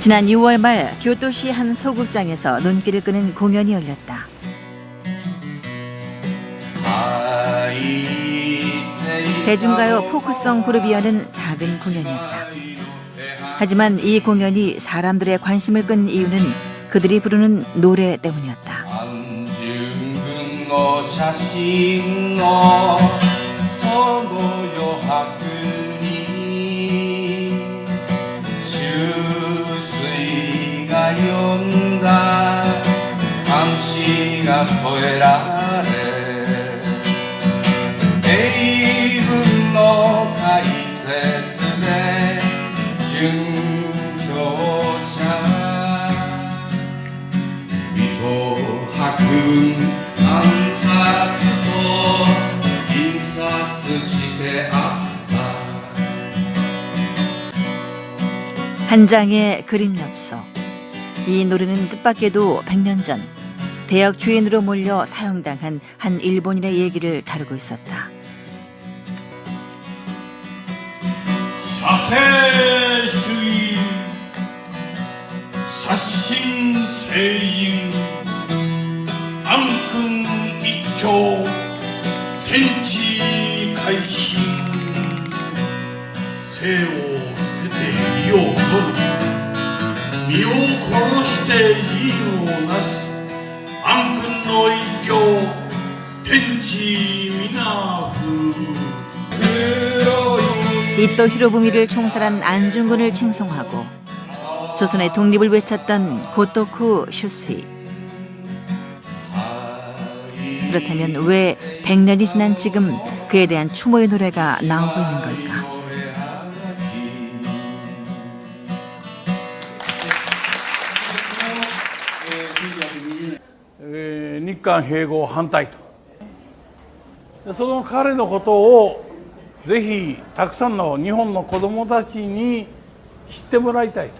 지난 6월 말 교토시 한 소극장에서 눈길을 끄는 공연이 열렸다. 대중가요 포크송 그룹이 하는 작은 공연이었다. 하지만 이 공연이 사람들의 관심을 끈 이유는 그들이 부르는 노래 때문이었다. 한 장의 그림 엽서. 이 노래는 뜻밖에도 100년 전 대역 주인으로 몰려 사형당한 한 일본인의 얘기를 다루고 있었다. 사세주의 사신세인 앙큰 이교 텐치 가이신 세오 세대 이오身を殺していいのなす暗君の一挙天地皆風 이토 히로부미를 총살한 안중근을 칭송하고 조선의 독립을 외쳤던 고토쿠 슈스이. 그렇다면 왜 100년이 지난 지금 그에 대한 추모의 노래가 나오고 있는 걸까? 일韓併合反対とその彼のことをぜひたくさんの日本の子どもたちに知ってもらいたいと。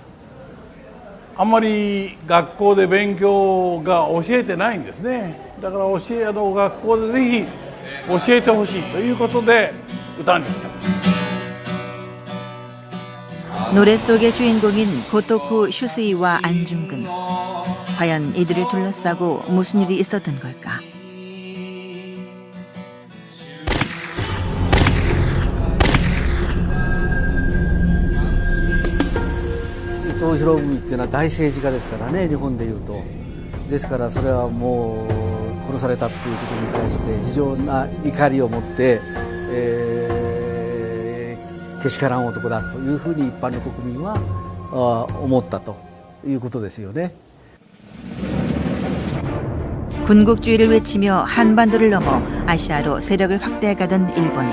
あまり学校で勉強が教えてないんですね。だから学校でぜひ教えてほしいということで歌にした。 노래 속의 주인공인 고토쿠 슈스이와 안중근. 과연 이들을 둘러싸고 무슨 일이 있었던 걸까? 이토 히로부미 っていうのは大政治家ですからね、日本でいうと。ですからそれはもう殺されたっていうことに対して非常な怒りを持って、けしからん男だというふうに一般の国民は思ったということですよね。 군국주의를 외치며 한반도를 넘어 아시아로 세력을 확대해가던 일본.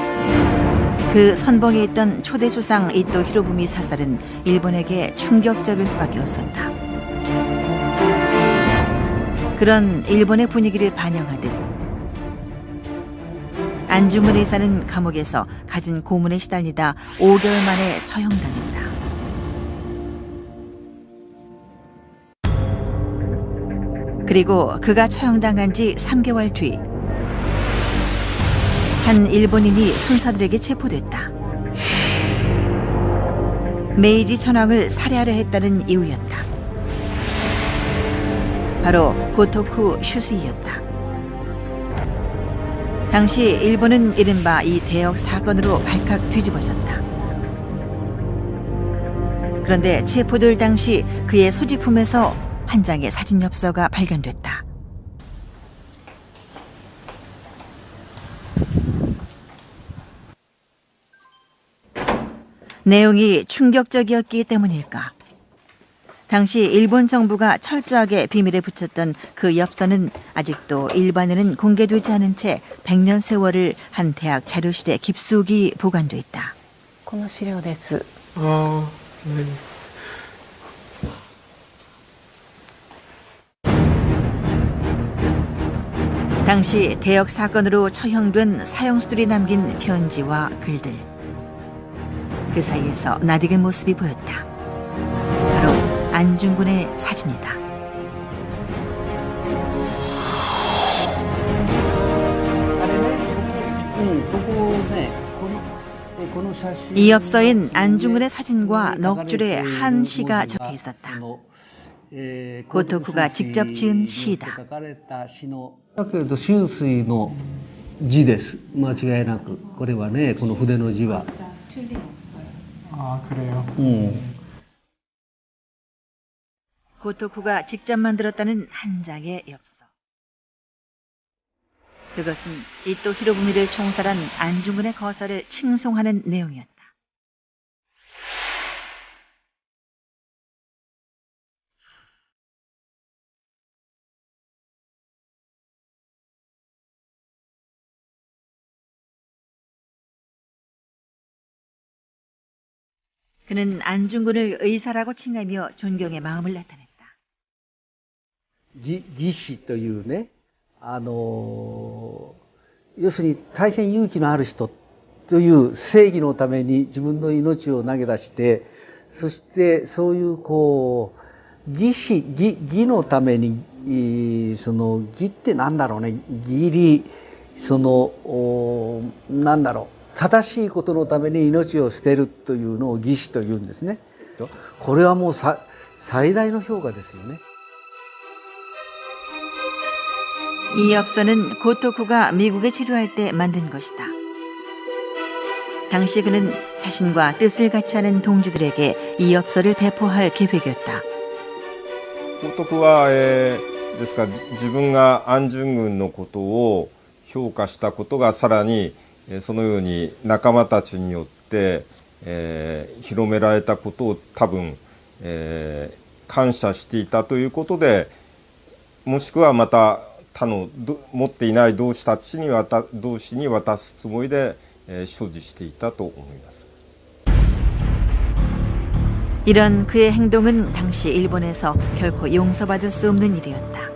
그 선봉에 있던 초대 수상 이토 히로부미 사살은 일본에게 충격적일 수밖에 없었다. 그런 일본의 분위기를 반영하듯 안중근 의사는 감옥에서 갖은 고문에 시달리다 5개월 만에 처형당했다. 그리고 그가 처형당한 지 3개월 뒤 한 일본인이 순사들에게 체포됐다. 메이지 천황을 살해하려 했다는 이유였다. 바로 고토쿠 슈스이였다. 당시 일본은 이른바 이 대역 사건으로 발칵 뒤집어졌다. 그런데 체포될 당시 그의 소지품에서 한 장의 사진 엽서가 발견됐다. 내용이 충격적이었기 때문일까? 당시 일본 정부가 철저하게 비밀에 붙였던 그 엽서는 아직도 일반에는 공개되지 않은 채 100년 세월을 한 대학 자료실에 깊숙이 보관돼 있다. この資料です。 당시 대역 사건으로 처형된 사형수들이 남긴 편지와 글들. 그 사이에서 낯익은 모습이 보였다. 바로 안중근의 사진이다. 이 엽서엔 안중근의 사진과 넋 줄에 한 시가 적혀 있었다. 고토쿠가 직접 지은 시다. だけれど春水の字です。間違いなく。これはね、この筆の字は。 아 그래요? 고토쿠가 직접 만들었다는 한 장의 엽서. 그것은 이토 히로부미를 총살한 안중근의 거사를 칭송하는 내용이었다. 그는 안중근을 의사라고 칭하며 존경의 마음을 나타냈다. 義士というね、要するに大変勇気のある人という正義のために自分の命を投げ出して、そしてそういうこう義のために、その義ってなんだろうね、義理、そのなんだろう、正しいことのために命を捨てるというのを義士というんですね。これはもう最大の評価ですよね。 이 엽서는 고토쿠가 미국에 체류할 때 만든 것이다. 당시 그는 자신과 뜻을 같이 하는 동지들에게 이 엽서를 배포할 계획이었다. 高徳は、ですから自分が安順軍のことを評価したことがさらにそのように仲間たちによって、広められたことを多分、感謝していたということで、もしくはまた他の持っていない同志たちに渡すつもりで、所持していたと思います。 이런 그의 행동은 당시 일본에서 결코 용서받을 수 없는 일이었다.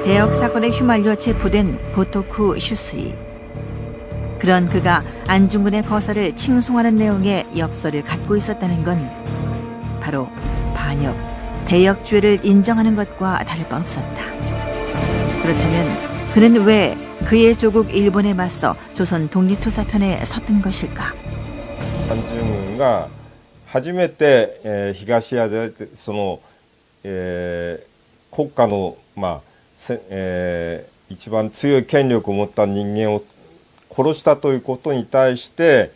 대역 사건에 휘말려 체포된 고토쿠 슈스이. 그런 그가 안중근의 거사를 칭송하는 내용의 엽서를 갖고 있었다는 건 바로 반역, 대역죄를 인정하는 것과 다를 바 없었다. 그렇다면 그는 왜 그의 조국 일본에 맞서 조선 독립투사편에 섰던 것일까? 安順軍が初めて、東アジアでその、国家の、一番強い権力を持った人間を殺したということに対して、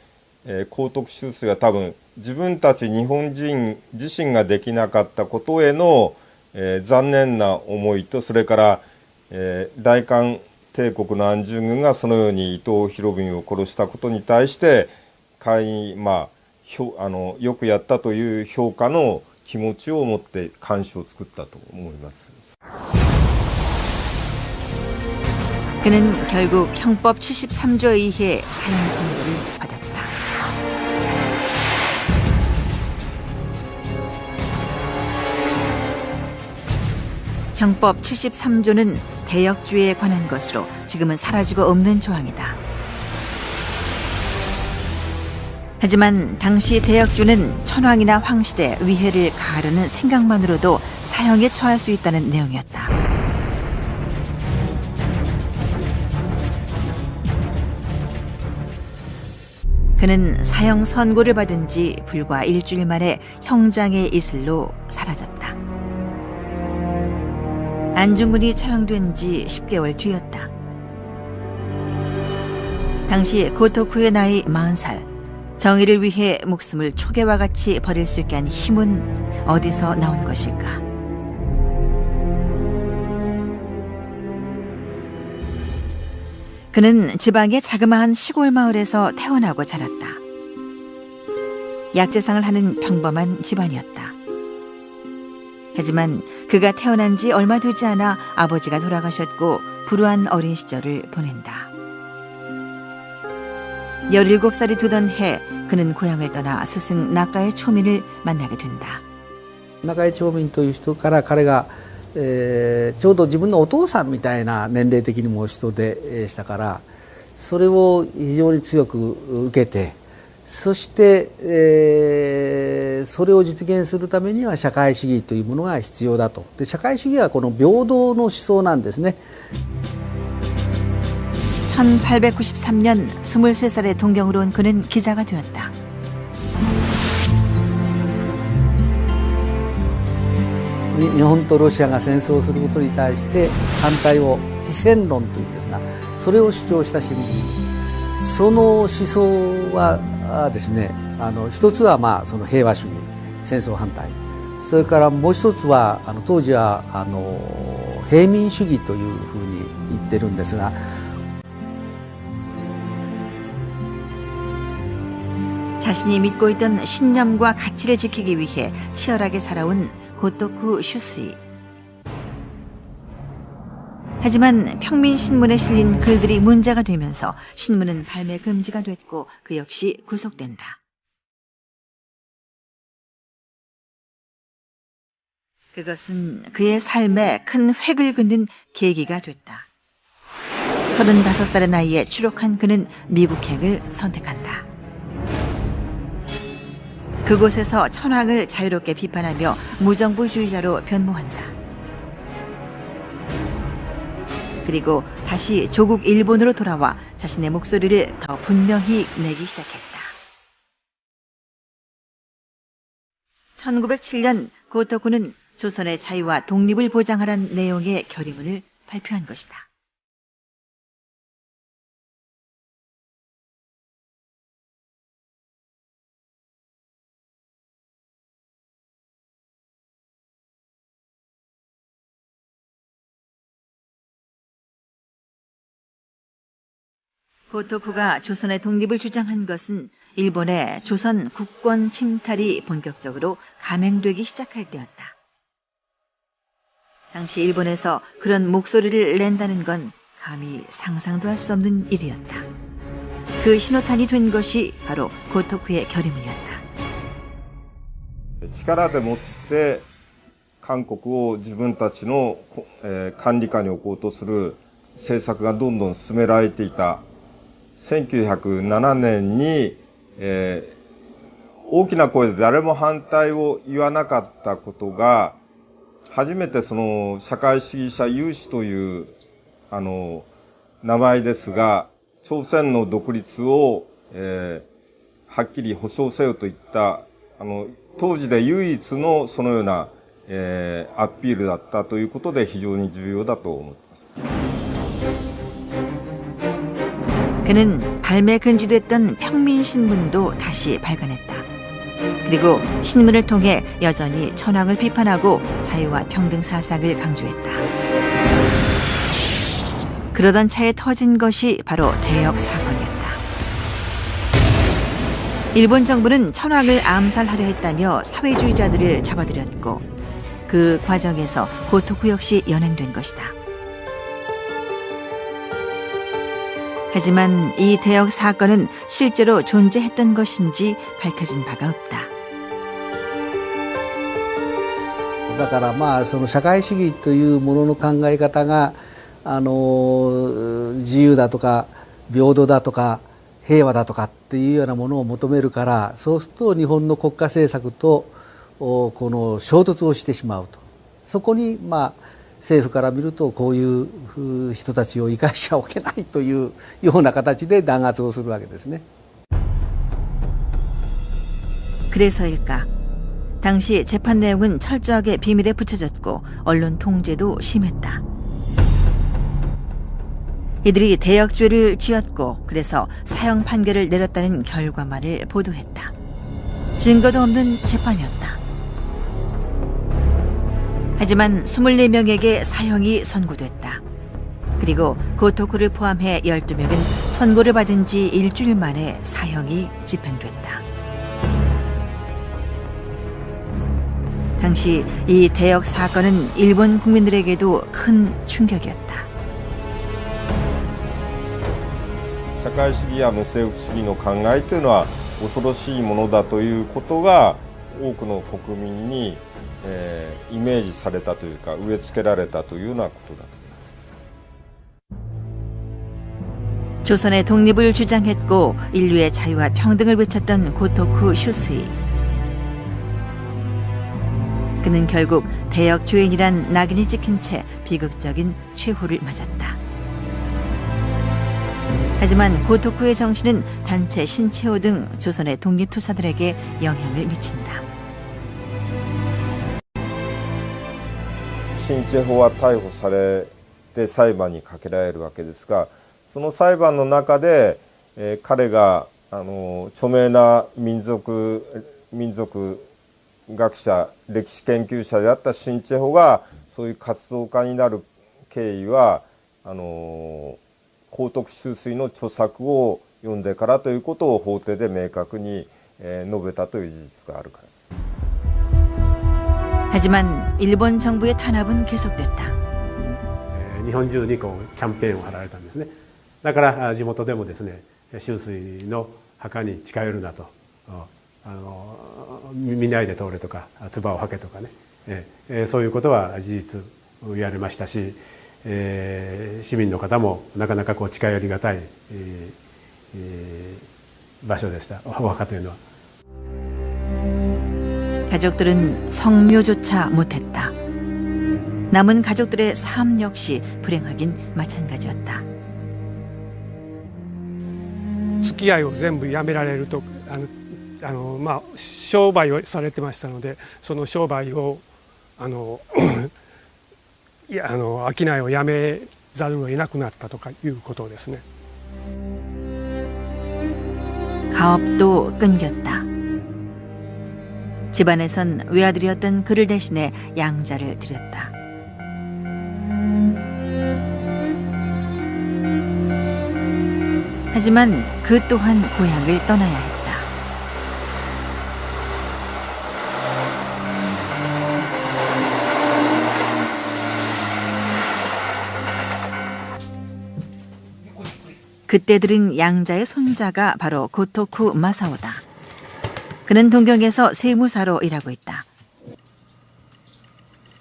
高徳秋水は多分自分たち日本人自身ができなかったことへの、残念な思いと、それから、大韓帝国の安順軍がそのように伊藤博文を殺したことに対してよくやったという評価の気持ちを持って漢詩を作ったと思います。 그는 결국 형법 73조 의해 사형 선고를 받았다. 형법 73조는 대역죄에 관한 것으로 지금은 사라지고 없는 조항이다. 하지만 당시 대역죄는 천황이나 황실의 위해를 가하려는 생각만으로도 사형에 처할 수 있다는 내용이었다. 그는 사형 선고를 받은 지 불과 일주일 만에 형장의 이슬로 사라졌다. 안중근이 처형된 지 10개월 뒤였다. 당시 고토쿠의 나이 40살, 정의를 위해 목숨을 초계와 같이 버릴 수 있게 한 힘은 어디서 나온 것일까? 그는 지방의 자그마한 시골 마을에서 태어나고 자랐다. 약재상을 하는 평범한 집안이었다. 하지만 그가 태어난 지 얼마 되지 않아 아버지가 돌아가셨고 불우한 어린 시절을 보낸다. 17살이 되던 해 그는 고향을 떠나 스승 나카의 초민을 만나게 된다. 中井町民という人から彼が、ちょうど自分のお父さんみたいな年齢的にも人でしたから、それを非常に強く受けて、そして、それを実現するためには社会主義というものが必要だと。で社会主義はこの平等の思想なんですね。 1893년 23살의 동경으로 온 그는 기자가 되었다.日本とロシアが戦争をすることに対して反対を非戦論というんですが、それを主張した新聞、その思想はですね、一つはその平和主義、戦争反対、それからもう一つは当時は平民主義というふうに言ってるんですが、 자신이 믿고 있던 신념과 가치를 지키기 위해 치열하게 살아온 고토쿠 슈스이. 하지만 평민신문에 실린 글들이 문제가 되면서 신문은 발매 금지가 됐고 그 역시 구속된다. 그것은 그의 삶에 큰 획을 긋는 계기가 됐다. 35살의 나이에 추록한 그는 미국행을 선택한다. 그곳에서 천황을 자유롭게 비판하며 무정부주의자로 변모한다. 그리고 다시 조국 일본으로 돌아와 자신의 목소리를 더 분명히 내기 시작했다. 1907년 고토쿠는 조선의 자유와 독립을 보장하라는 내용의 결의문을 발표한 것이다. 고토쿠가 조선의 독립을 주장한 것은 일본의 조선 국권 침탈이 본격적으로 감행되기 시작할 때였다. 당시 일본에서 그런 목소리를 낸다는 건 감히 상상도 할 수 없는 일이었다. 그 신호탄이 된 것이 바로 고토쿠의 결의문이었다. 力でもって韓国を自分たちの管理下に置こうとする政策がどんどん進められていた。 1907年に、大きな声で誰も反対を言わなかったことが、初めてその社会主義者有志という名前ですが、朝鮮の独立を、はっきり保障せよといった当時で唯一のそのような、アピールだったということで非常に重要だと思います。 그는 발매 금지됐던 평민신문도 다시 발간했다. 그리고 신문을 통해 여전히 천황을 비판하고 자유와 평등 사상을 강조했다. 그러던 차에 터진 것이 바로 대역 사건이었다. 일본 정부는 천황을 암살하려 했다며 사회주의자들을 잡아들였고 그 과정에서 고토쿠 역시 연행된 것이다. 하지만 이 대역 사건은 실제로 존재했던 것인지 밝혀진 바가 없다. だからその社会主義というものの考え方が自由だとか平等だとか平和だとかっていうようなものを求めるから、そうすると日本の国家政策とこの衝突をしてしまうと。そこに政府から見るとこういう人たちを生かしちゃおけないというような形で弾圧をするわけですね。 그래서일까? 당시 재판 내용은 철저하게 비밀에 붙여졌고 언론 통제도 심했다. 이들이 대역죄를 지었고 그래서 사형 판결을 내렸다는 결과만을 보도했다. 증거도 없는 재판이었다. 하지만 24명에게 사형이 선고됐다. 그리고 고토쿠를 포함해 12명은 선고를 받은 지 일주일 만에 사형이 집행됐다. 당시 이 대역 사건은 일본 국민들에게도 큰 충격이었다. 社会主義や無政府主義の考えというのは恐ろしいものだということが多くの国民にイメージされたというか植え付けられたというようなことだと。 조선의 독립을 주장했고 인류의 자유와 평등을 외쳤던 고토쿠 슈스이. 그는 결국 대역 주인이란 낙인이 찍힌 채 비극적인 최후를 맞았다. 하지만 고토쿠의 정신은 단체 신채호 등 조선의 독립투사들에게 영향을 미친다. 新地法は逮捕されて裁判にかけられるわけですが、その裁判の中で、彼が著名な民族学者歴史研究者であった新地法がそういう活動家になる経緯は幸徳秋水の著作を読んでからということを法廷で明確に述べたという事実があるからです。 하지만 일본 정부의 탄압은 계속됐다. 日本中にこうキャンペーンを張られたんですね。だから地元でもですね、秋水の墓に近寄るなと、見ないで通れとか、唾を吐けとかね、そういうことは事実言われましたし、市民の方もなかなかこう近寄りがたい、場所でした。お墓というのは。 가족들은 성묘조차 못했다. 남은 가족들의 삶 역시 불행하긴 마찬가지였다. 付き合いを全部やめられると商売をされてましたので、その商売を商いをやめざるを得なくなったとかいうことですね。 가업도 끊겼다. 집안에선 외아들이었던 그를 대신해 양자를 드렸다. 하지만 그 또한 고향을 떠나야 했다. 그때 들은 양자의 손자가 바로 고토쿠 마사오다. 그는 동경에서 세무사로 일하고 있다.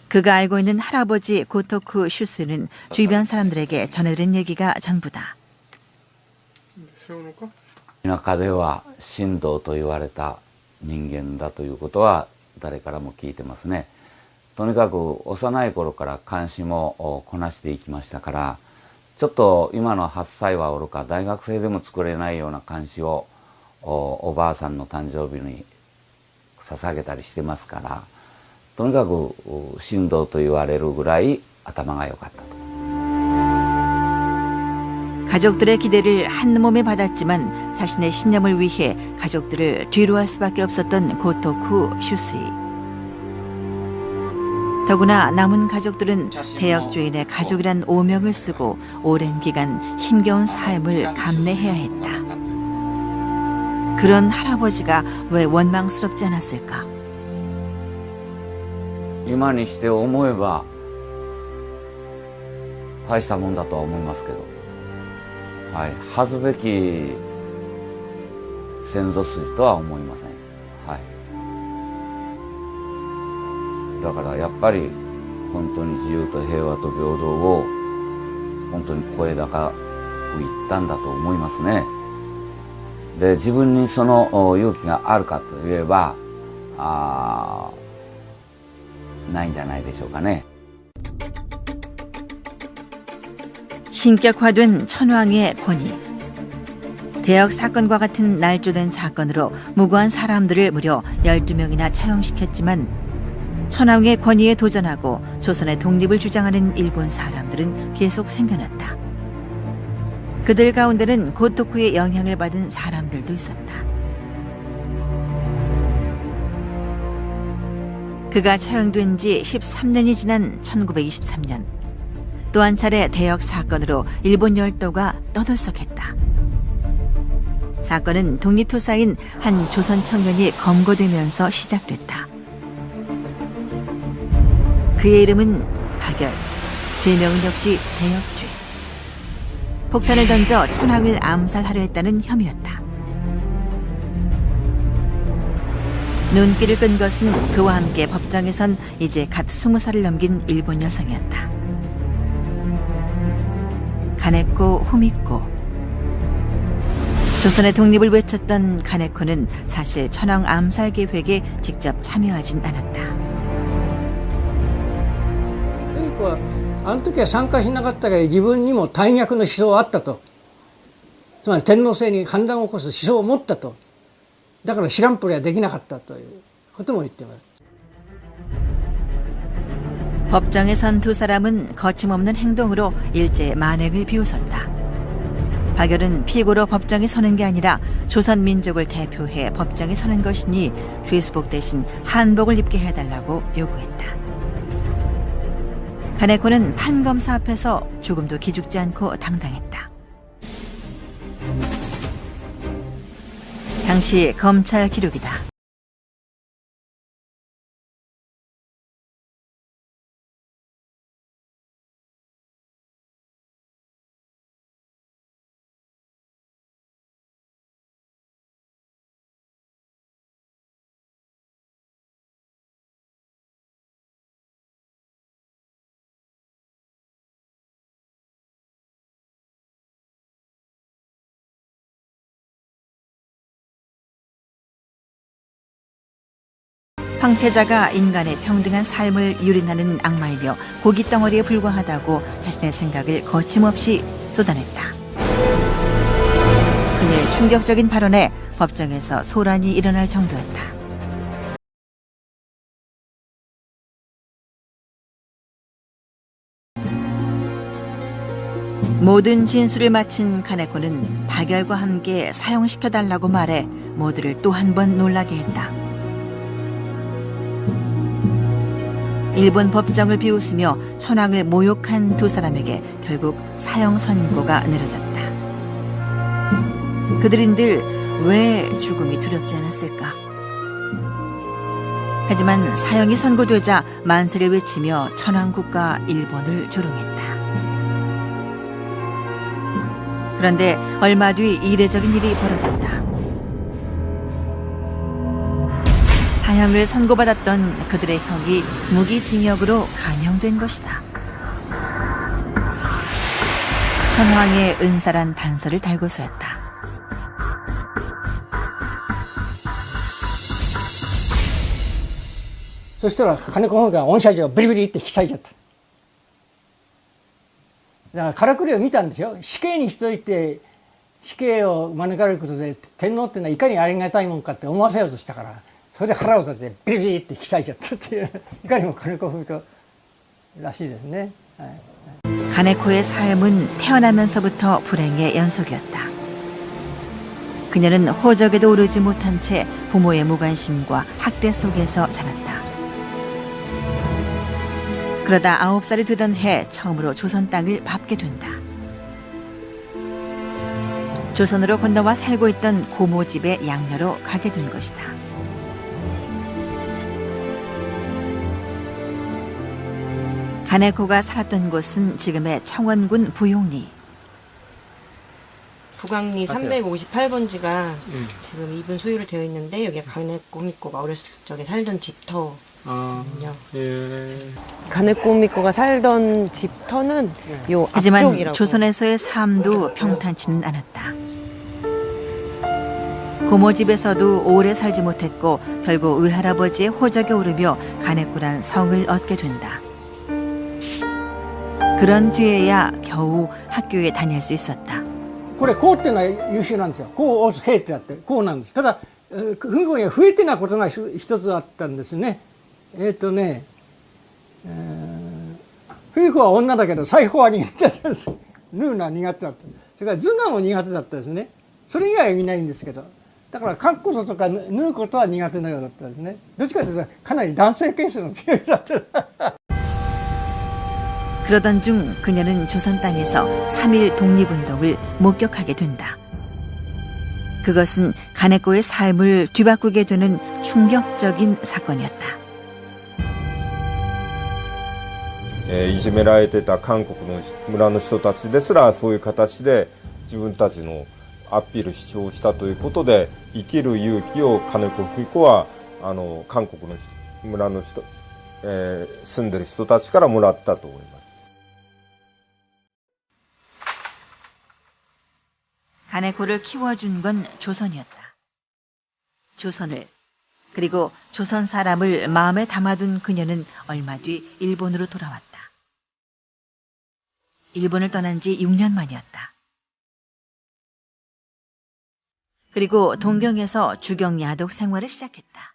그가 알고 있는 할아버지 고토쿠 슈스는 주변 사람들에게 전해들은 얘기가 전부다. 田舎では神道と言われた人間だということは誰からも聞いてますね。とにかく幼い頃から監視もこなしていきましたから、ちょっと今の8歳はおろか大学生でも作れないような監視をおばあさんの誕生日に捧げたりしてますから、とにかく神道と言われるぐらい頭が良かったと。 가족들의 기대를 한 몸에 받았지만 자신의 신념을 위해 가족들을 뒤로 할 수밖에 없었던 고토쿠 슈스이. 더구나 남은 가족들은 대역주인의 가족이란 오명을 쓰고 오랜 기간 힘겨운 삶을 감내해야 했다. 그런 할아버지가 왜 원망스럽지 않았을까? 今にして思えば大したもんだとは思いますけど。 はい、恥ずべき先祖筋とは思いません。はい。だからやっぱり本当に自由と平和と平等を本当に声高く言ったんだと思いますね。で、自分にその勇気があるかといえばないんじゃないでしょうかね。 신격화된 천황의 권위. 대역 사건과 같은 날조된 사건으로 무고한 사람들을 무려 12명이나 처형시켰지만 천황의 권위에 도전하고 조선의 독립을 주장하는 일본 사람들은 계속 생겨났다. 그들 가운데는 고토쿠의 영향을 받은 사람들도 있었다. 그가 처형된 지 13년이 지난 1923년 또 한 차례 대역 사건으로 일본 열도가 떠들썩했다. 사건은 독립투사인 한 조선 청년이 검거되면서 시작됐다. 그의 이름은 박열, 죄명은 역시 대역죄. 폭탄을 던져 천황을 암살하려 했다는 혐의였다. 눈길을 끈 것은 그와 함께 법정에선 이제 갓 20살을 넘긴 일본 여성이었다. 가네코 후미코. 조선의 독립을 외쳤던 가네코는 사실 천황 암살 계획에 직접 참여하진 않았다. あの時は参加しなかったけど自分にも大逆の思想あったとつまり天皇制に反乱を起こす思想を持ったと。だから知らんぷりはできなかったということも言ってます。 법정에 선 두 사람은 거침없는 행동으로 일제의 만행을 비웃었다. 박열은 피고로 법정에 서는 게 아니라 조선 민족을 대표해 법정에 서는 것이니 죄수복 대신 한복을 입게 해달라고 요구했다. 가네코는 판검사 앞에서 조금도 기죽지 않고 당당했다. 당시 검찰 기록이다. 황태자가 인간의 평등한 삶을 유린하는 악마이며 고깃덩어리에 불과하다고 자신의 생각을 거침없이 쏟아냈다. 그의 충격적인 발언에 법정에서 소란이 일어날 정도였다. 모든 진술을 마친 가네코는 박열과 함께 사형시켜달라고 말해 모두를 또 한 번 놀라게 했다. 일본 법정을 비웃으며 천황을 모욕한 두 사람에게 결국 사형 선고가 내려졌다. 그들인들 왜 죽음이 두렵지 않았을까? 하지만 사형이 선고되자 만세를 외치며 천황국가 일본을 조롱했다. 그런데 얼마 뒤 이례적인 일이 벌어졌다. 사형을 선고받았던 그들의 형이 무기징역으로 감형된 것이다. 천황의 은사란 단서를 달고서였다.そしたら金子の方が恩赦状をビリビリって引き裂いちゃった。だからからくりを見たんですよ。死刑にしといて死刑を免れることで天皇っていうのはいかにありがたいもんかって思わせようとしたから、それで腹を立ててビリビリって引き裂いちゃったっていう、いかにも金子文子らしいですね。はい、가네코의 삶은 태어나면서부터 불행의 연속이었다. 그녀는 호적에도 오르지 못한 채 부모의 무관심과 학대 속에서 자랐다. 그러다 9살이 되던 해 처음으로 조선 땅을 밟게 된다. 조선으로 건너와 살고 있던 고모 집의 양녀로 가게 된 것이다. 가네코가 살았던 곳은 지금의 청원군 부용리. 북왕리 358번지가 지금 이분 소유로 되어 있는데 여기가 가네코 미코가 어렸을 적에 살던 집터거든요. 가네코 미코가 살던 집터는 요 하지만 앞쪽이라고. 조선에서의 삶도 평탄치는 않았다. 고모 집에서도 오래 살지 못했고 결국 외할아버지의 호적에 오르며 가네코란 성을 얻게 된다. 그런 뒤에야 겨우 학교에 다닐 수 있었다. これこうっていうのは優秀なんですよ。こう押す兵ってあってこうなんです。ただ文子には不得手なことが一つあったんですね。文子は女だけど裁縫は苦手だったんです。縫うのは苦手だった。それから図画も苦手だったですね。それ以外はいないんですけど、だから書くこととか縫うことは苦手なようだったですね。どっちかというとかなり男性ケースの強いだった。 그러던 중 그녀는 조선 땅에서 3.1 독립운동을 목격하게 된다. 그것은 가네코의 삶을 뒤바꾸게 되는 충격적인 사건이었다. いじめられてた韓国の村の人たちですらそういう形で自分たちのアピール主張したということで生きる勇気を金子文子は韓国の村の人、住んでる人たちからもらったと思います。 가네코를 키워준 건 조선이었다. 조선을 그리고 조선 사람을 마음에 담아둔 그녀는 얼마 뒤 일본으로 돌아왔다. 일본을 떠난 지 6년 만이었다. 그리고 동경에서 주경 야독 생활을 시작했다.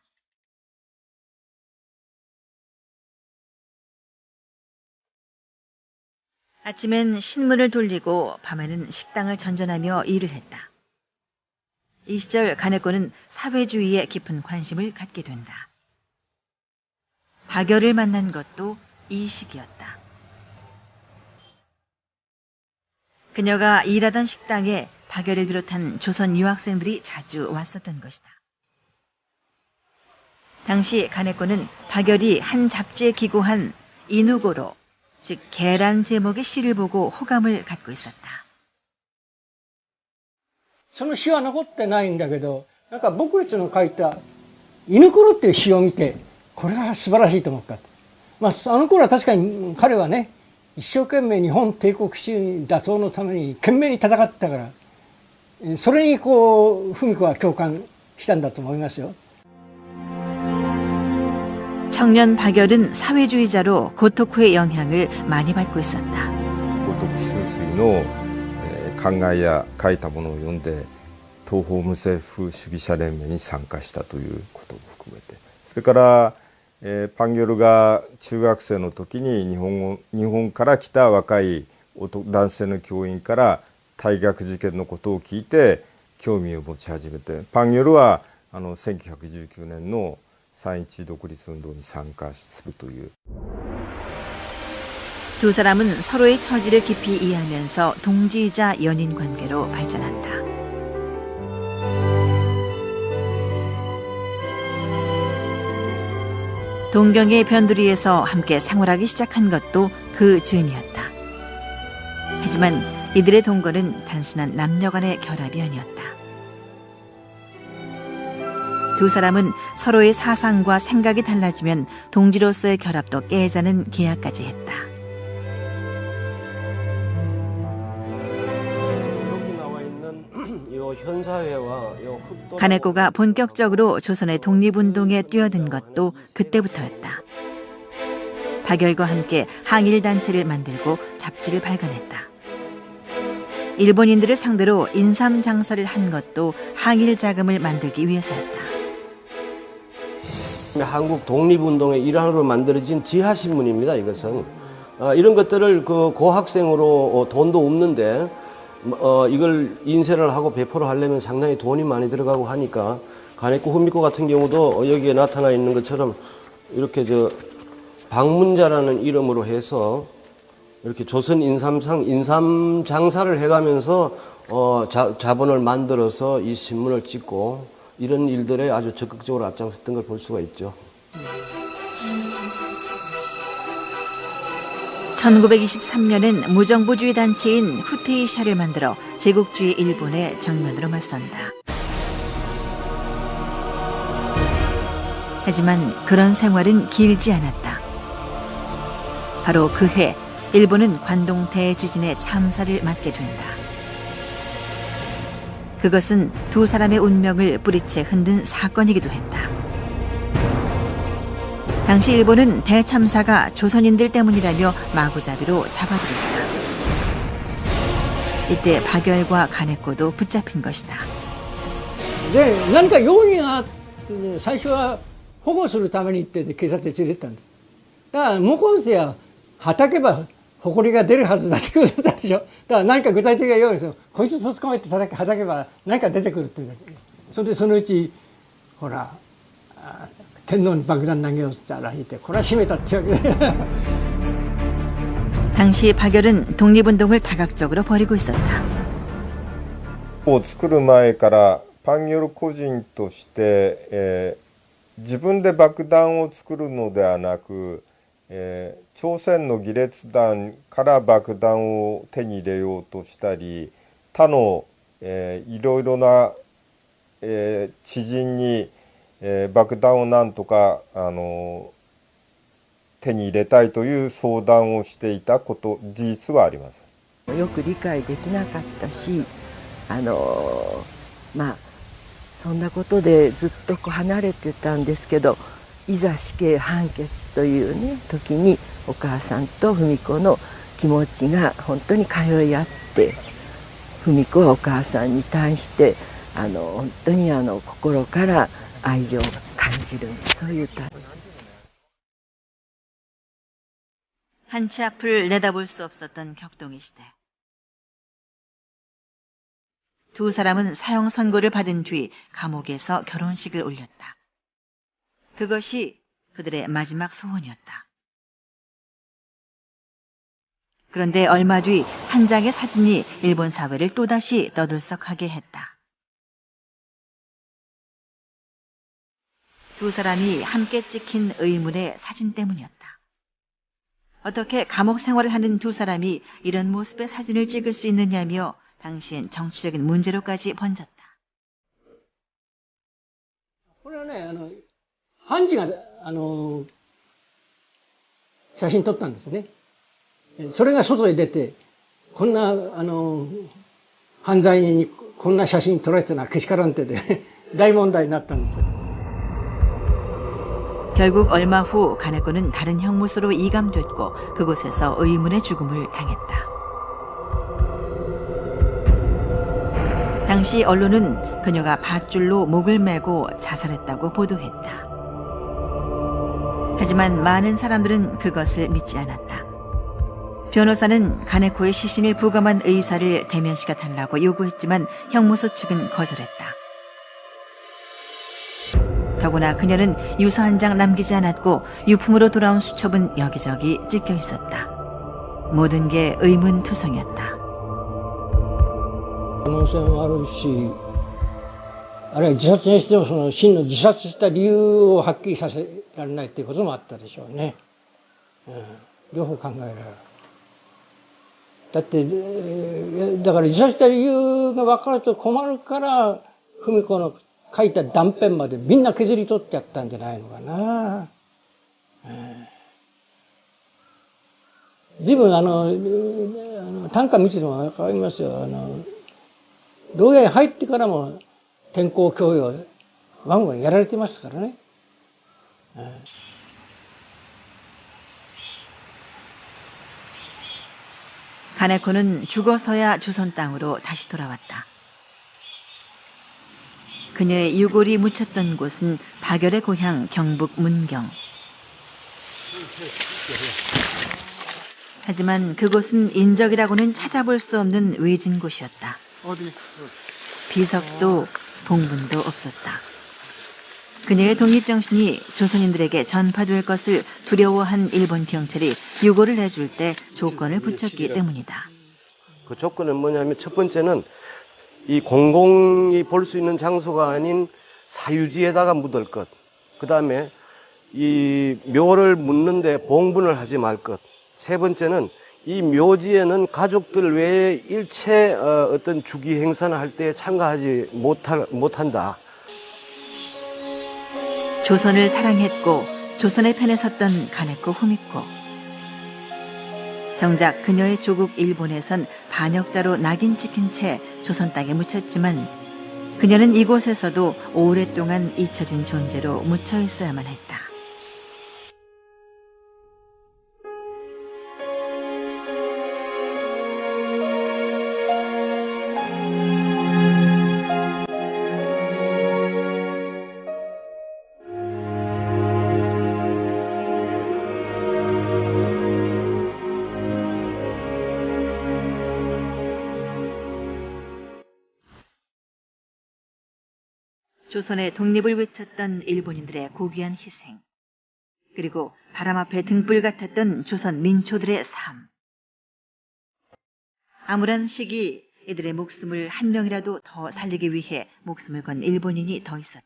아침엔 신문을 돌리고 밤에는 식당을 전전하며 일을 했다. 이 시절 가네코는 사회주의에 깊은 관심을 갖게 된다. 박열을 만난 것도 이 시기였다. 그녀가 일하던 식당에 박열을 비롯한 조선 유학생들이 자주 왔었던 것이다. 당시 가네코는 박열이 한 잡지에 기고한 이누고로, 즉 계란 제목의 시를 보고 호감을 갖고 있었다. その詩は残ってないんだけど、なんか僕列の書いた「犬ころ」っていう詩を見て、これは素晴らしいと思った。まああの頃は確かに彼はね、一生懸命日本帝国主義打倒のために懸命に戦ってたから、それにこう文子は共感したんだと思いますよ。 청년 박열은 사회주의자로 고토쿠의 영향을 많이 받고 있었다. 豪徳秋水の考えや書いたものを読んで東方無政府主義者連盟に参加したということも含めて、それから、パンギョルが中学生の時に日本から来た若い男性の教員から退学事件のことを聞いて興味を持ち始めて、パンギョルは1919年の3.1独立運動に参加するという。 두 사람은 서로의 처지를 깊이 이해하면서 동지이자 연인 관계로 발전한다. 동경의 변두리에서 함께 생활하기 시작한 것도 그 즈음이었다. 하지만 이들의 동거는 단순한 남녀간의 결합이 아니었다. 두 사람은 서로의 사상과 생각이 달라지면 동지로서의 결합도 깨자는 계약까지 했다. 가네코가 본격적으로 조선의 독립운동에 뛰어든 것도 그때부터였다. 박열과 함께 항일단체를 만들고 잡지를 발간했다. 일본인들을 상대로 인삼장사를 한 것도 항일 자금을 만들기 위해서였다. 한국 독립운동의 일환으로 만들어진 지하신문입니다. 이것은 이런 것들을 그 고학생으로 돈도 없는데 이걸 인쇄를 하고 배포를 하려면 상당히 돈이 많이 들어가고 하니까 가네코 후미코 같은 경우도 여기에 나타나 있는 것처럼 이렇게 방문자라는 이름으로 해서 이렇게 조선 인삼 장사를 해가면서 자본을 만들어서 이 신문을 찍고 이런 일들에 아주 적극적으로 앞장섰던 걸 볼 수가 있죠. 1923년엔 무정부주의 단체인 후테이샤를 만들어 제국주의 일본에 정면으로 맞선다. 하지만 그런 생활은 길지 않았다. 바로 그 해 일본은 관동 대지진의 참사를 맞게 된다. 그것은 두 사람의 운명을 뿌리채 흔든 사건이기도 했다. 당시 일본은 대참사가 조선인들 때문이라며 마구잡이로 잡아들였다. 이때 박열과 가네코도 붙잡힌 것이다. 네, 뭔가 요인이あって、最初は保護するためにって警察で連れてったんです。だから向こうでは叩けば埃が出るはずだって言われたでしょ。だから何か具体的な用意ですよ。こいつと捕まえて叩けば何か出てくるって言う。それでそのうちほら。 天皇に爆弾投げようってらしいってこれは閉めたってわけで당시 박열은 독립운동을 다각적으로 벌이고 있었다. を作る前からパンギョル個人として、自分で爆弾を作るのではなく、朝鮮の義列団から爆弾を手に入れようとしたり他の、いろいろな、知人に爆弾をなんとか手に入れたいという相談をしていた事実はあります。よく理解できなかったし、まあそんなことでずっと離れてたんですけど、いざ死刑判決というね時にお母さんと文子の気持ちが本当に通い合って、文子はお母さんに対して本当に心から愛情を感じるそういう歌。 한치 앞을 내다볼 수 없었던 격동의 시대. 두 사람은 사형 선고를 받은 뒤 감옥에서 결혼식을 올렸다. 그것이 그들의 마지막 소원이었다. 그런데 얼마 뒤 한 장의 사진이 일본 사회를 또다시 떠들썩하게 했다. 두 사람이 함께 찍힌 의문의 사진 때문이었다. 어떻게 감옥 생활을 하는 두 사람이 이런 모습의 사진을 찍을 수 있느냐며 당시엔 정치적인 문제로까지 번졌다. これはね、判事が写真撮ったんですね。それが外へ出て、こんな犯罪人にこんな写真撮られたのはけしからんてで大問題になったんですよ。 결국 얼마 후 가네코는 다른 형무소로 이감됐고 그곳에서 의문의 죽음을 당했다. 당시 언론은 그녀가 밧줄로 목을 메고 자살했다고 보도했다. 하지만 많은 사람들은 그것을 믿지 않았다. 변호사는 가네코의 시신을 부검한 의사를 대면시켜 달라고 요구했지만 형무소 측은 거절했다. 더구나 그녀는 유서 한 장 남기지 않았고 유품으로 돌아온 수첩은 여기저기 찢겨 있었다. 모든 게 의문투성이었다. 可能性もあるし、あるいは自殺にしてもその真の自殺した理由をはっきりさせられないっていうこともあったでしょうね。両方考えられる。だってだから自殺した理由が分かると困るから文子の書いた断片までみんな削り取ってやったんじゃないのかな。随分短歌見てても分かりますよ。牢屋に入ってからも天候教養ワンワンやられてましたからね。가네코는 죽어서야 조선 땅으로 다시 돌아왔다. 그녀의 유골이 묻혔던 곳은 박열의 고향 경북 문경. 하지만 그곳은 인적이라고는 찾아볼 수 없는 외진 곳이었다. 비석도 봉분도 없었다. 그녀의 독립정신이 조선인들에게 전파될 것을 두려워한 일본 경찰이 유골을 내줄 때 조건을 붙였기 때문이다. 그 조건은 뭐냐면 첫 번째는 이 공공이 볼 수 있는 장소가 아닌 사유지에다가 묻을 것. 그 다음에 이 묘를 묻는데 봉분을 하지 말 것. 세 번째는 이 묘지에는 가족들 외에 일체 어떤 주기 행사나 할 때 참가하지 못한다. 조선을 사랑했고 조선의 편에 섰던 가네코 후미코. 정작 그녀의 조국 일본에선 반역자로 낙인 찍힌 채 조선 땅에 묻혔지만 그녀는 이곳에서도 오랫동안 잊혀진 존재로 묻혀 있어야만 했다. 조선의 독립을 외쳤던 일본인들의 고귀한 희생, 그리고 바람 앞에 등불 같았던 조선 민초들의 삶. 아무런 시기 이들의 목숨을 한 명이라도 더 살리기 위해 목숨을 건 일본인이 더 있었다.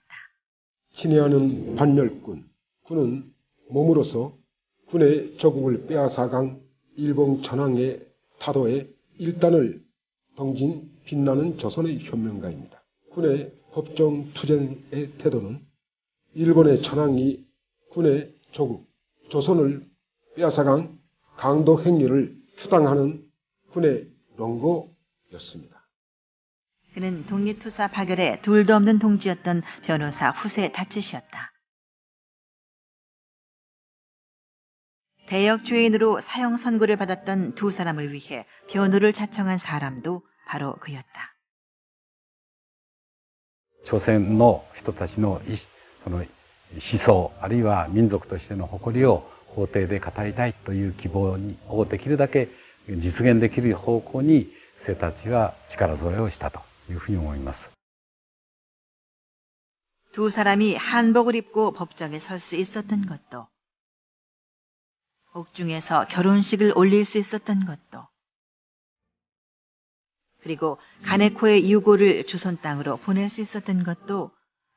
친애하는 반열군, 군은 몸으로서 군의 조국을 빼앗아간 일본 천황의 타도에 일단을 던진 빛나는 조선의 현명가입니다. 군의 법정 투쟁의 태도는 일본의 천황이 군의 조국, 조선을 빼앗아간 강도 행위를 규탄하는 군의 롱고였습니다. 그는 독립투사 박열의 둘도 없는 동지였던 변호사 후세 다치시였다. 대역 죄인으로 사형 선고를 받았던 두 사람을 위해 변호를 자청한 사람도 바로 그였다. 朝鮮の人たちのその思想あるいは民族としての誇りを法廷で語りたいという希望をできるだけ実現できる方向に生たちは力添えをしたというふうに思います。 두 사람이 한복을 입고 법정에 설 수 있었던 것도, 옥중에서 결혼식을 올릴 수 있었던 것도, 그리고 가네코의 유고를 조선 땅으로 보낼 수 있었던 것도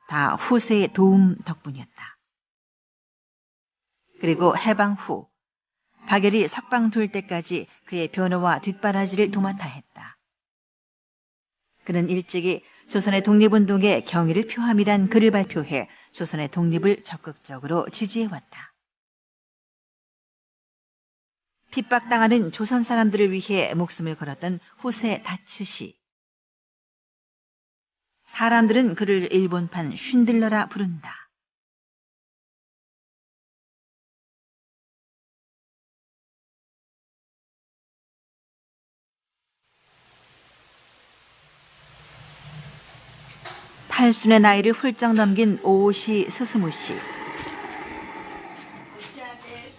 다 후세의 도움 덕분이었다. 그리고 해방 후 박열이 석방될 때까지 그의 변호와 뒷바라지를 도맡아 했다. 그는 일찍이 조선의 독립운동에 경의를 표함이란 글을 발표해 조선의 독립을 적극적으로 지지해왔다. 핍박당하는 조선 사람들을 위해 목숨을 걸었던 후세 다츠시. 사람들은 그를 일본판 쉰들러라 부른다. 팔순의 나이를 훌쩍 넘긴 오오시 스스무시.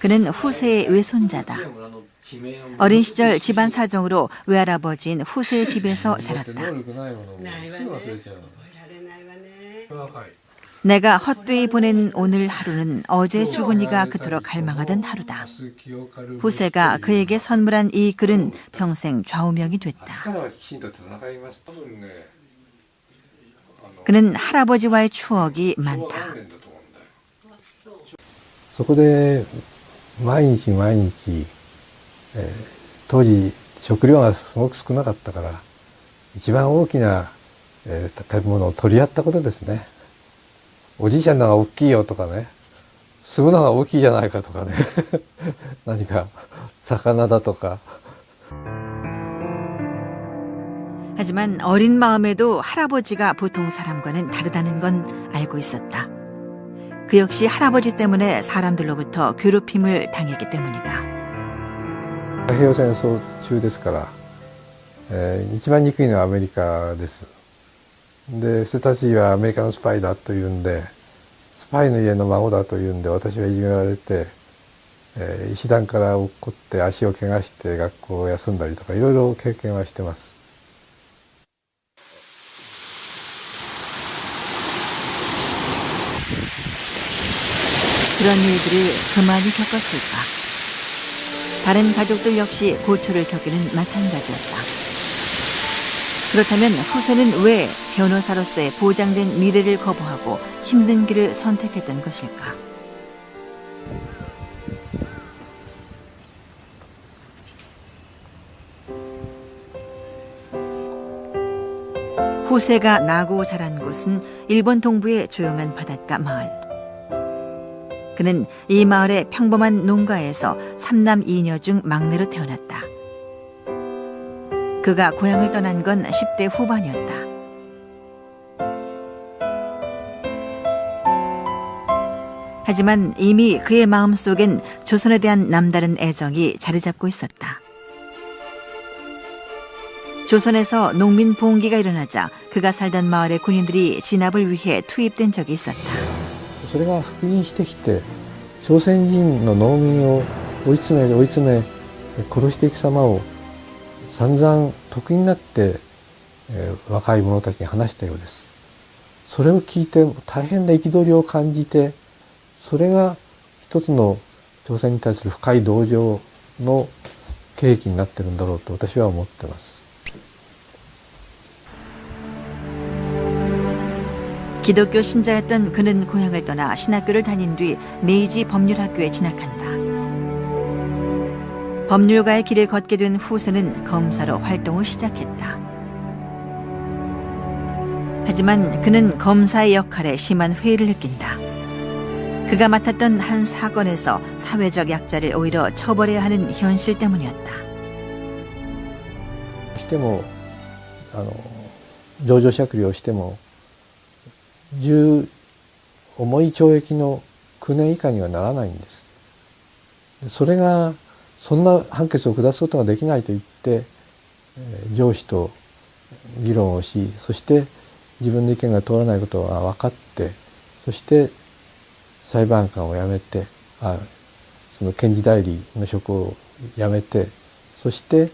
그는 후세의 외손자다. 어린 시절 집안 사정으로 외할아버지인 후세의 집에서 살았다. 내가 헛되이 보낸 오늘 하루는 어제 죽은 이가 그토록 갈망하던 하루다. 후세가 그에게 선물한 이 글은 평생 좌우명이 됐다. 그는 할아버지와의 추억이 많다. そこで毎日毎日、当時食料がすごく少なかったから一番大きな、食べ物を取り合ったことですね。おじいちゃんのが大きいよとかね、すぐのが大きいじゃないかとかね何か魚だとか。 하지만 어린 마음에도 할아버지가 보통 사람과는 다르다는 건 알고 있었다. 그 역시 할아버지 때문에 사람들로부터 괴롭힘을 당했기 때문이다. 太平洋戦争中ですから、一番憎いのはアメリカです。で、人たちはアメリカのスパイだというんで、スパイの家の孫だというんで私はいじめられて、石段から落っこって足を怪我して学校を休んだりとかいろいろ経験はしてます。 그런 일들을 그만이 겪었을까? 다른 가족들 역시 고초를 겪기는 마찬가지였다. 그렇다면 후세는 왜 변호사로서의 보장된 미래를 거부하고 힘든 길을 선택했던 것일까? 후세가 나고 자란 곳은 일본 동부의 조용한 바닷가 마을. 그는 이 마을의 평범한 농가에서 3남 2녀 중 막내로 태어났다. 그가 고향을 떠난 건 10대 후반이었다. 하지만 이미 그의 마음속엔 조선에 대한 남다른 애정이 자리 잡고 있었다. 조선에서 농민 봉기가 일어나자 그가 살던 마을의 군인들이 진압을 위해 투입된 적이 있었다. それが復員してきて朝鮮人の農民を追い詰め殺していく様を散々得意になって、若い者たちに話したようです。それを聞いて大変な憤りを感じて、それが一つの朝鮮に対する深い同情の契機になってるんだろうと私は思ってます。 기독교 신자였던 그는 고향을 떠나 신학교를 다닌 뒤 메이지 법률학교에 진학한다. 법률가의 길을 걷게 된 후세는 검사로 활동을 시작했다. 하지만 그는 검사의 역할에 심한 회의를 느낀다. 그가 맡았던 한 사건에서 사회적 약자를 오히려 처벌해야 하는 현실 때문이었다. しても情状酌量しても 重い懲役の9年以下にはならないんです。それがそんな判決を下すことができないと言って上司と議論をし、そして自分の意見が通らないことは分かって、そして裁判官を辞めて、その検事代理の職を辞めて、そして、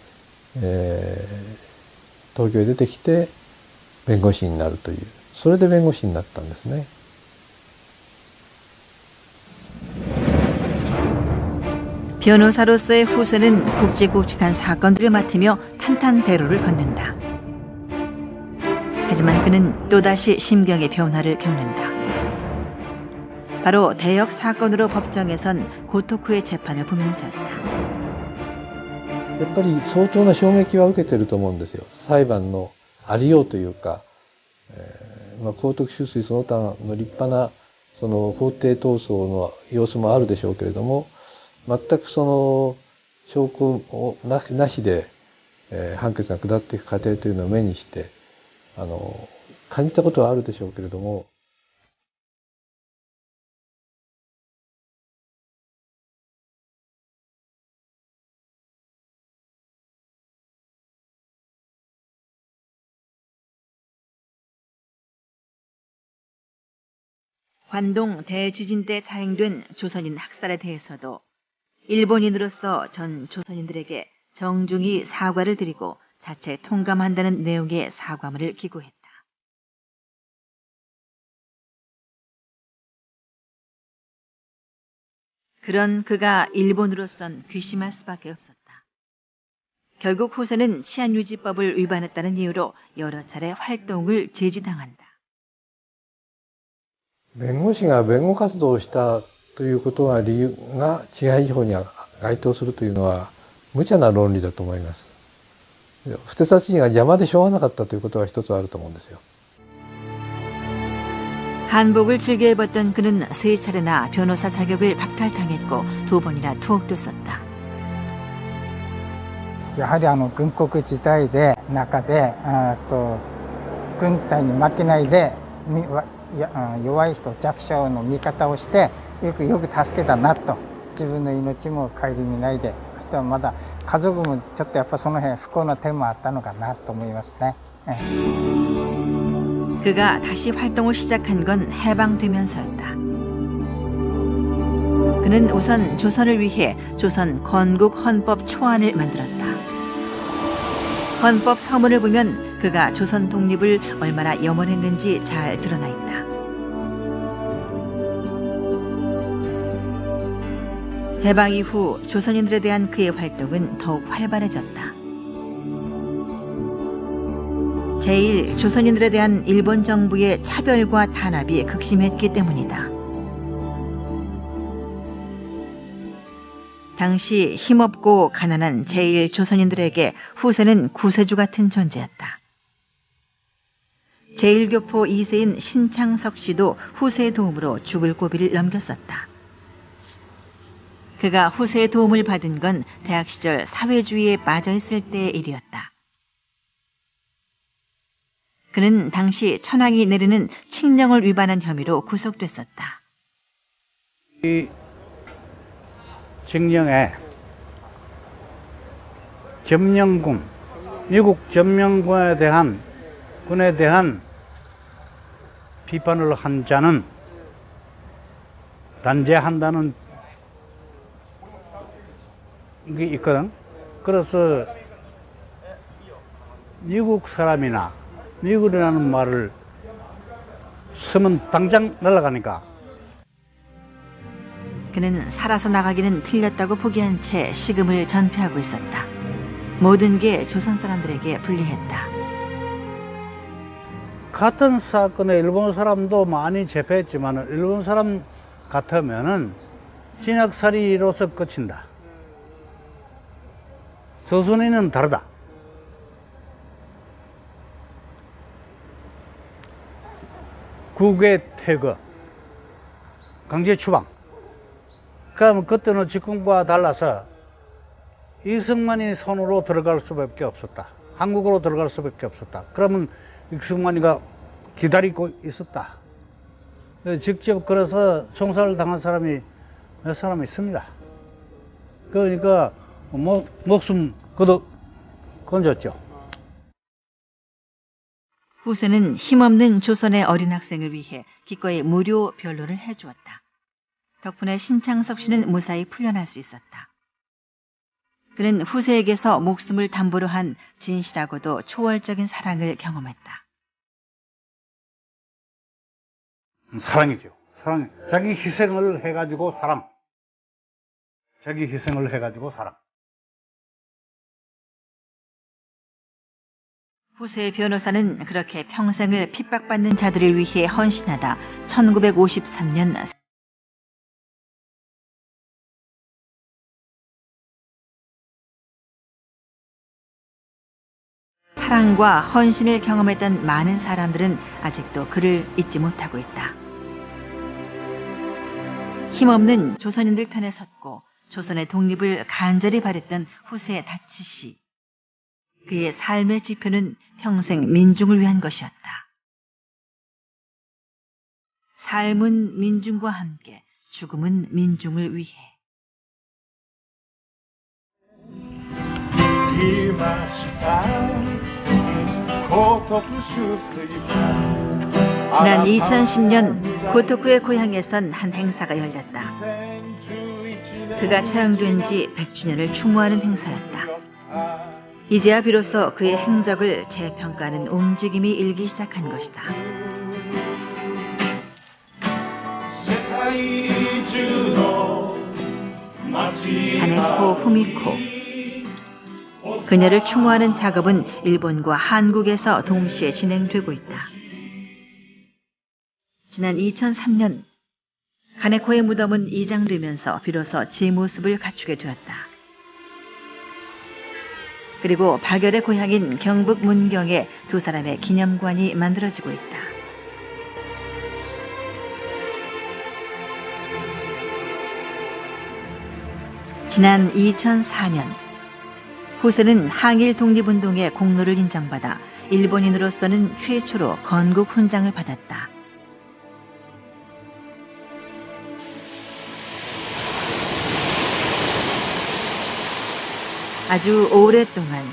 東京へ出てきて弁護士になるという、それで弁護士になったんですね。 변호사로서의 후세는 굵직굵직한 사건들을 맡으며 탄탄대로를 걷는다. 하지만 그는 또다시 심경의 변화를 겪는다. 바로 대역 사건으로 법정에 선 고토쿠의 재판을 보면서였다. やっぱり相当な衝撃は受けてると思うんですよ。裁判のありようというか、高徳秋水その他の立派なその法廷闘争の様子もあるでしょうけれども、全くその証拠をなしで、判決が下っていく過程というのを目にして感じたことはあるでしょうけれども、 관동 대지진 때 자행된 조선인 학살에 대해서도 일본인으로서 전 조선인들에게 정중히 사과를 드리고 자체 통감한다는 내용의 사과문을 기고했다. 그런 그가 일본으로선 괘씸할 수밖에 없었다. 결국 후세는 치안유지법을 위반했다는 이유로 여러 차례 활동을 제지당한다. 弁護士が弁護活動をしたということが理由が治安違法に該当するというのは無茶な論理だと思います。不手殺人が邪魔でしょうがなかったということは一つあると思うんですよ。 한복을 즐겨 입었던 그는 3차례나 변호사 자격을 박탈당했고 2번이나 투옥됐었다. やはり軍国時代で中で軍隊に負けないで弱い人弱者の味方をしてよく助けたなと、自分の命も顧みないで、そしてまだ家族もちょっとやっぱその辺不幸な点もあったのかなと思いますね。 그가 다시 활동을 시작한 건 해방되면서였다. 그는 우선 조선을 위해 조선 건국 헌법 초안을 만들었다. 헌법 서문을 보면 그가 조선 독립을 얼마나 염원했는지 잘 드러나 있다. 해방 이후 조선인들에 대한 그의 활동은 더욱 활발해졌다. 제1조선인들에 대한 일본 정부의 차별과 탄압이 극심했기 때문이다. 당시 힘없고 가난한 제1조선인들에게 후세는 구세주 같은 존재였다. 제1교포 2세인 신창석 씨도 후세의 도움으로 죽을 고비를 넘겼었다. 그가 후세의 도움을 받은 건 대학 시절 사회주의에 빠져있을 때의 일이었다. 그는 당시 천황이 내리는 칙령을 위반한 혐의로 구속됐었다. 이 칙령에 점령군, 미국 점령군에 대한 비판을 한 자는 단죄한다는 게 있거든. 그래서 미국 사람이나 미국이라는 말을 쓰면 당장 날아가니까. 그는 살아서 나가기는 틀렸다고 포기한 채 식음을 전폐하고 있었다. 모든 게 조선 사람들에게 불리했다. 같은 사건에 일본 사람도 많이 재패했지만 일본 사람 같으면은 진역살이로서 끝인다. 조선인은 다르다. 국외 퇴거, 강제 추방. 그럼 그때는 지금과 달라서 이승만이 손으로 들어갈 수밖에 없었다. 한국으로 들어갈 수밖에 없었다. 그러면 이승만이가 기다리고 있었다. 직접 그래서 총살을 당한 사람이 몇 사람 있습니다. 그러니까 목숨 건졌죠. 후세는 힘없는 조선의 어린 학생을 위해 기꺼이 무료 변론을 해주었다. 덕분에 신창섭 씨는 무사히 풀려날 수 있었다. 그는 후세에게서 목숨을 담보로 한 진실하고도 초월적인 사랑을 경험했다. 사랑이죠. 사랑. 자기 희생을 해가지고 사랑. 자기 희생을 해가지고 사랑. 후세의 변호사는 그렇게 평생을 핍박받는 자들을 위해 헌신하다 1953년 사랑과 헌신을 경험했던 많은 사람들은 아직도 그를 잊지 못하고 있다. 힘없는 조선인들 편에 섰고 조선의 독립을 간절히 바랬던 후세 다치 씨. 그의 삶의 지표는 평생 민중을 위한 것이었다. 삶은 민중과 함께, 죽음은 민중을 위해. 지난 2010년 고토쿠의 고향에선 한 행사가 열렸다. 그가 처형된 지 100주년을 추모하는 행사였다. 이제야 비로소 그의 행적을 재평가하는 움직임이 일기 시작한 것이다. 가네코 후미코. 그녀를 추모하는 작업은 일본과 한국에서 동시에 진행되고 있다. 지난 2003년 가네코의 무덤은 이장되면서 비로소 제 모습을 갖추게 되었다. 그리고 박열의 고향인 경북 문경에 두 사람의 기념관이 만들어지고 있다. 지난 2004년 후세는 항일 독립운동의 공로를 인정받아 일본인으로서는 최초로 건국 훈장을 받았다. 아주 오랫동안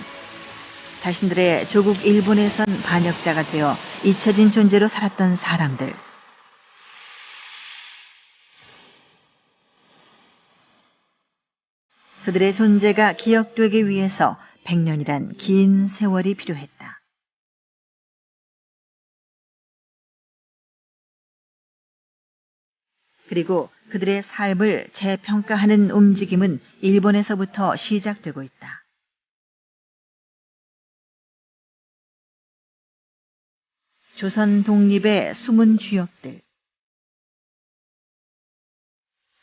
자신들의 조국 일본에선 반역자가 되어 잊혀진 존재로 살았던 사람들. 그들의 존재가 기억되기 위해서 100년이란 긴 세월이 필요했다. 그리고 그들의 삶을 재평가하는 움직임은 일본에서부터 시작되고 있다. 조선 독립의 숨은 주역들.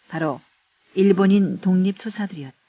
바로 일본인 독립투사들이었다.